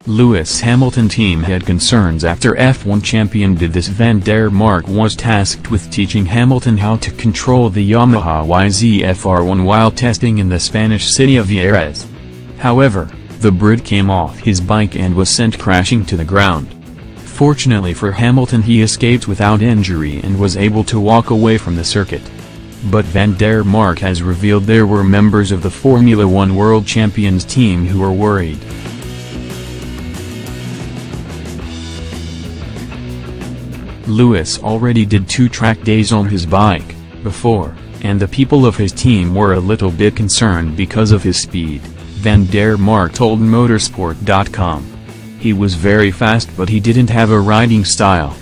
Lewis Hamilton team had concerns after F1 champion did this. Van der Mark was tasked with teaching Hamilton how to control the Yamaha YZF-R1 while testing in the Spanish city of Jerez. However, the Brit came off his bike and was sent crashing to the ground. Fortunately for Hamilton, he escaped without injury and was able to walk away from the circuit. But Van der Mark has revealed there were members of the Formula One World Champions team who were worried. Lewis already did 2 track days on his bike before, and the people of his team were a little bit concerned because of his speed, Van der Mark told motorsport.com. He was very fast, but he didn't have a riding style.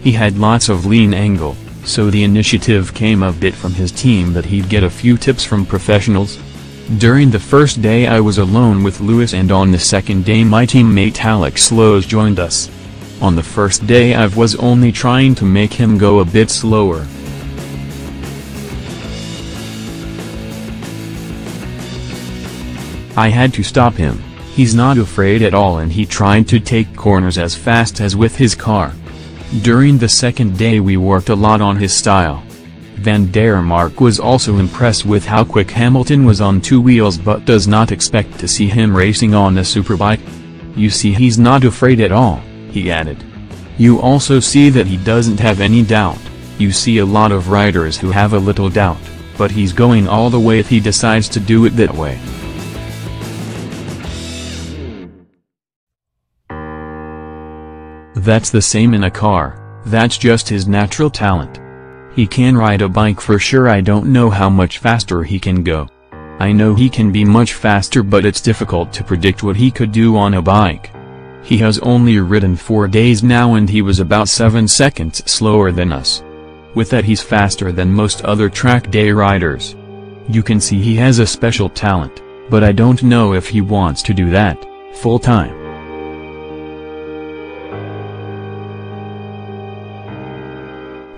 He had lots of lean angle, so the initiative came a bit from his team that he'd get a few tips from professionals. During the first day I was alone with Lewis, and on the second day my teammate Alex Lowe's joined us. On the first day I was only trying to make him go a bit slower. I had to stop him. He's not afraid at all, and he tried to take corners as fast as with his car. During the second day we worked a lot on his style. Van der Mark was also impressed with how quick Hamilton was on 2 wheels, but does not expect to see him racing on a superbike. You see, he's not afraid at all, he added. You also see that he doesn't have any doubt. You see a lot of riders who have a little doubt, but he's going all the way if he decides to do it that way. That's the same in a car, that's just his natural talent. He can ride a bike for sure. I don't know how much faster he can go. I know he can be much faster, but it's difficult to predict what he could do on a bike. He has only ridden 4 days now and he was about 7 seconds slower than us. With that, he's faster than most other track day riders. You can see he has a special talent, but I don't know if he wants to do that full time.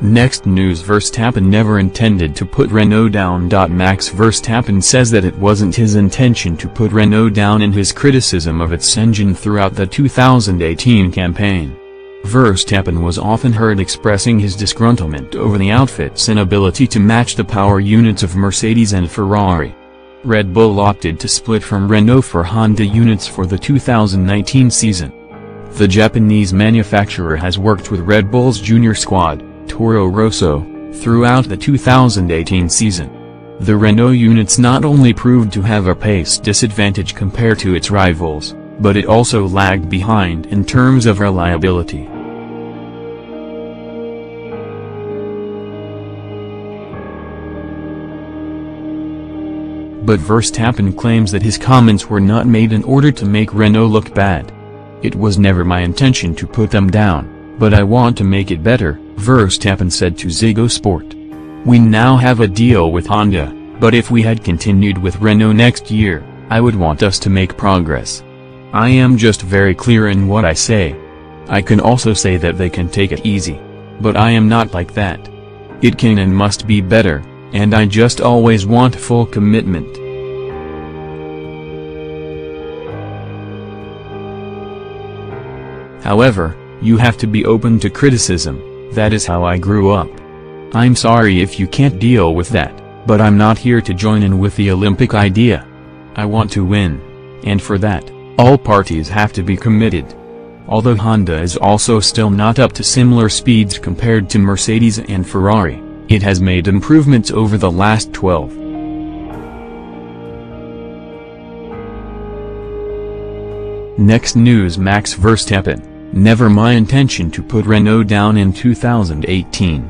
Next news: Verstappen never intended to put Renault down. Max Verstappen says that it wasn't his intention to put Renault down in his criticism of its engine throughout the 2018 campaign. Verstappen was often heard expressing his disgruntlement over the outfit's inability to match the power units of Mercedes and Ferrari. Red Bull opted to split from Renault for Honda units for the 2019 season. The Japanese manufacturer has worked with Red Bull's junior squad, Toro Rosso, throughout the 2018 season. The Renault units not only proved to have a pace disadvantage compared to its rivals, but it also lagged behind in terms of reliability. But Verstappen claims that his comments were not made in order to make Renault look bad. It was never my intention to put them down, but I want to make it better, Verstappen said to Ziggo Sport. We now have a deal with Honda, but if we had continued with Renault next year, I would want us to make progress. I am just very clear in what I say. I can also say that they can take it easy. But I am not like that. It can and must be better, and I just always want full commitment. However, you have to be open to criticism. That is how I grew up. I'm sorry if you can't deal with that, but I'm not here to join in with the Olympic idea. I want to win. And for that, all parties have to be committed. Although Honda is also still not up to similar speeds compared to Mercedes and Ferrari, it has made improvements over the last 12. Next news: Max Verstappen. Never my intention to put Renault down in 2018.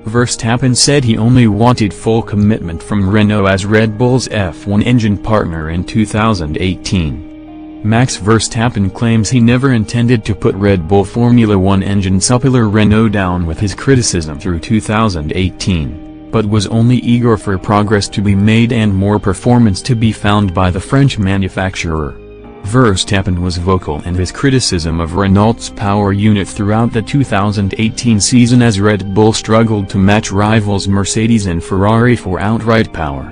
Verstappen said he only wanted full commitment from Renault as Red Bull's F1 engine partner in 2018. Max Verstappen claims he never intended to put Red Bull Formula One engine suppler Renault down with his criticism through 2018, but was only eager for progress to be made and more performance to be found by the French manufacturer. Verstappen was vocal in his criticism of Renault's power unit throughout the 2018 season as Red Bull struggled to match rivals Mercedes and Ferrari for outright power.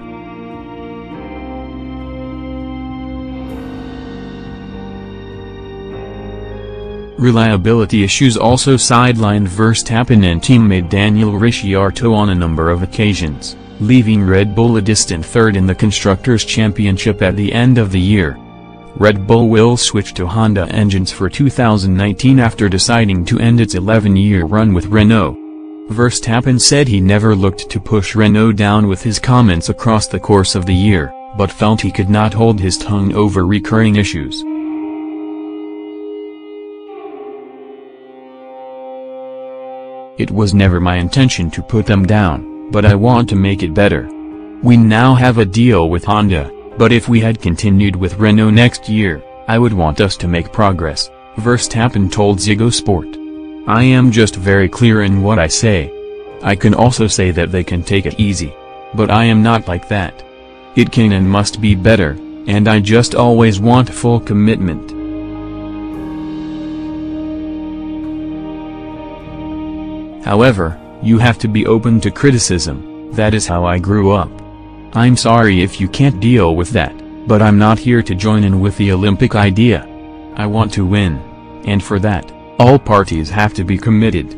Reliability issues also sidelined Verstappen and teammate Daniel Ricciardo on a number of occasions, leaving Red Bull a distant third in the Constructors' Championship at the end of the year. Red Bull will switch to Honda engines for 2019 after deciding to end its 11-year run with Renault. Verstappen said he never looked to push Renault down with his comments across the course of the year, but felt he could not hold his tongue over recurring issues. It was never my intention to put them down, but I want to make it better. We now have a deal with Honda, but if we had continued with Renault next year, I would want us to make progress, Verstappen told Ziggo Sport. I am just very clear in what I say. I can also say that they can take it easy. But I am not like that. It can and must be better, and I just always want full commitment. However, you have to be open to criticism, that is how I grew up. I'm sorry if you can't deal with that, but I'm not here to join in with the Olympic idea. I want to win. And for that, all parties have to be committed.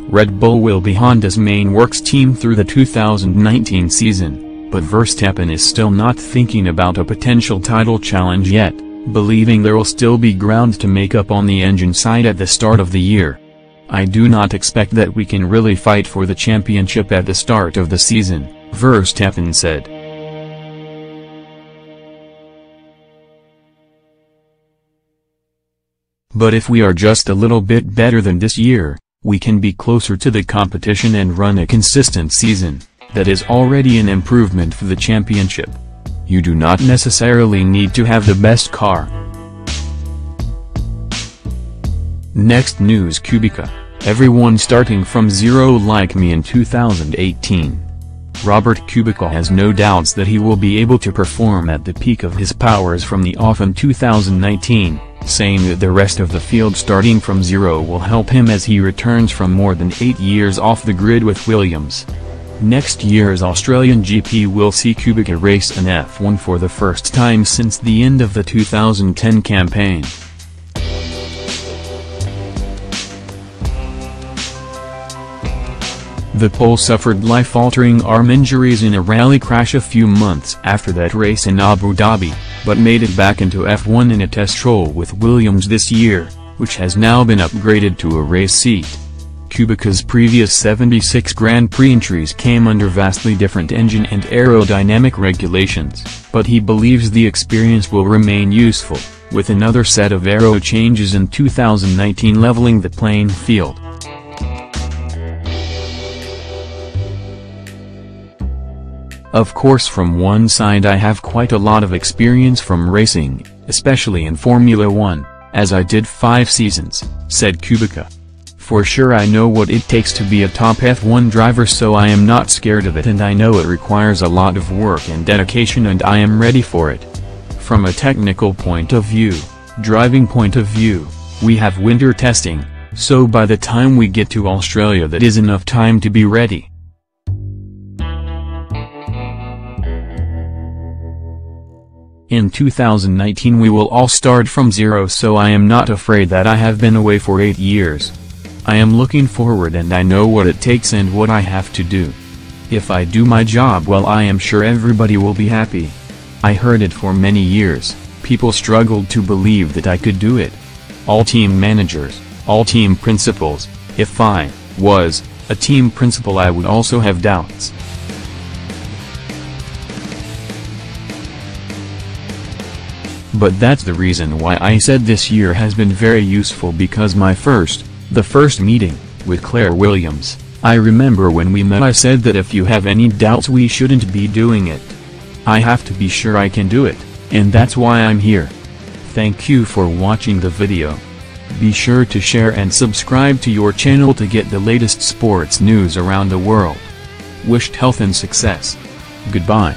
Red Bull will be Honda's main works team through the 2019 season, but Verstappen is still not thinking about a potential title challenge yet, believing there will still be ground to make up on the engine side at the start of the year. I do not expect that we can really fight for the championship at the start of the season, Verstappen said. But if we are just a little bit better than this year, we can be closer to the competition and run a consistent season. That is already an improvement for the championship. You do not necessarily need to have the best car. Next news: Kubica. Everyone starting from zero like me in 2018. Robert Kubica has no doubts that he will be able to perform at the peak of his powers from the off in 2019, saying that the rest of the field starting from zero will help him as he returns from more than 8 years off the grid with Williams. Next year's Australian GP will see Kubica race an F1 for the first time since the end of the 2010 campaign. The Pole suffered life-altering arm injuries in a rally crash a few months after that race in Abu Dhabi, but made it back into F1 in a test roll with Williams this year, which has now been upgraded to a race seat. Kubica's previous 76 Grand Prix entries came under vastly different engine and aerodynamic regulations, but he believes the experience will remain useful, with another set of aero changes in 2019 leveling the playing field. Of course, from one side I have quite a lot of experience from racing, especially in Formula 1, as I did 5 seasons, said Kubica. For sure I know what it takes to be a top F1 driver, so I am not scared of it, and I know it requires a lot of work and dedication, and I am ready for it. From a technical point of view, driving point of view, we have winter testing, so by the time we get to Australia that is enough time to be ready. In 2019 we will all start from zero, so I am not afraid that I have been away for 8 years. I am looking forward and I know what it takes and what I have to do. If I do my job well, I am sure everybody will be happy. I heard it for many years, people struggled to believe that I could do it. All team managers, all team principals, if I was a team principal I would also have doubts. But that's the reason why I said this year has been very useful, because the first meeting, with Claire Williams, I remember when we met I said that if you have any doubts we shouldn't be doing it. I have to be sure I can do it, and that's why I'm here. Thank you for watching the video. Be sure to share and subscribe to your channel to get the latest sports news around the world. Wished health and success. Goodbye.